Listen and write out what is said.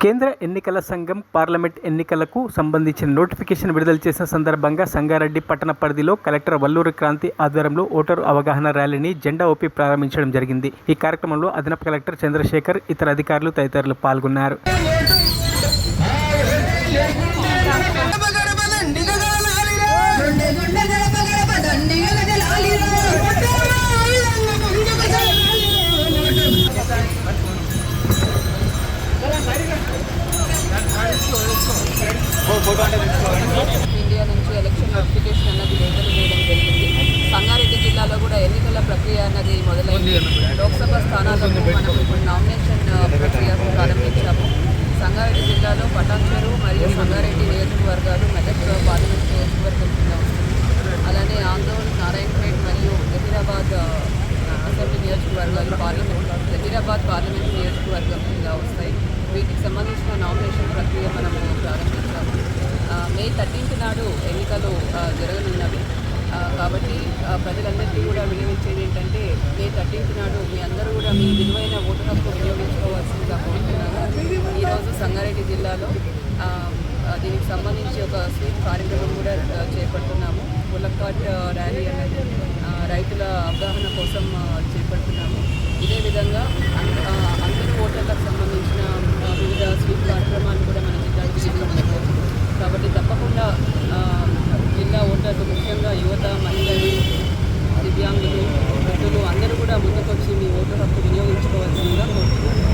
కేంద్ర ఎన్నికల సంఘం పార్లమెంట్ ఎన్నికలకు సంబంధించిన నోటిఫికేషన్ విడుదల చేసిన సందర్భంగా సంగారెడ్డి పట్టణ పరిధిలో కలెక్టర్ వల్లూరి క్రాంతి ఆధ్వర్యంలో ఓటరు అవగాహన ర్యాలీని జెండా ఊపి ప్రారంభించడం జరిగింది. ఈ కార్యక్రమంలో అదనపు కలెక్టర్ చంద్రశేఖర్, ఇతర అధికారులు తదితరులు పాల్గొన్నారు. ఇండియా నుంచి ఎలక్షన్ నోటిఫికేషన్ అన్నది విడుదల చేయడం జరిగింది. సంగారెడ్డి జిల్లాలో కూడా ఎన్నికల ప్రక్రియ అన్నది మొదలైంది. లోక్సభ స్థానాలకు మనం ఇప్పుడు నామినేషన్ ప్రక్రియ ప్రారంభించాము. సంగారెడ్డి జిల్లాలో పటాన్చెరు మరియు సంగారెడ్డి నియోజకవర్గాలు మెదక్ పార్లమెంట్ నియోజకవర్గం కింద వస్తుంది. అలానే ఆందోళన, నారాయణపేట్ మరియు జహీరాబాద్ అసెంబ్లీ నియోజకవర్గాలు జహీరాబాద్ పార్లమెంట్ నియోజకవర్గం కింద వస్తాయి. వీటికి సంబంధించిన నామినేషన్ ప్రక్రియ మనము ప్రారంభించాము. మే 13th నాడు ఎన్నికలు జరగనున్నవి. కాబట్టి ప్రజలందరికీ కూడా వినియోగించేది ఏంటంటే, మే 13th నాడు మీ అందరూ కూడా మీ విలువైన ఓటు హక్కు వినియోగించుకోవాల్సిందిగా కోరుతున్నాను. ఈరోజు సంగారెడ్డి జిల్లాలో దీనికి సంబంధించి ఒక స్వీప్ కార్యక్రమం కూడా చేపడుతున్నాము. ములక్కాట్ ర్యాలీ అనేది రైతుల అవగాహన కోసం చేపడుతున్నాము. ఇదే విధంగా అందరూ ఓటర్లకు సంబంధించిన వివిధ స్వీప్ కార్యక్రమాలు కూడా మన జిల్లాలో చేపడుతున్నాము. కాబట్టి తప్పకుండా జిల్లా ఓటర్లు, ముఖ్యంగా యువత, మహిళలు, దివ్యాంగులు, వృద్ధులు అందరూ కూడా ముందుకొచ్చి మీ ఓటు హక్కు వినియోగించుకోవాల్సిందిగా కోరుతున్నాను.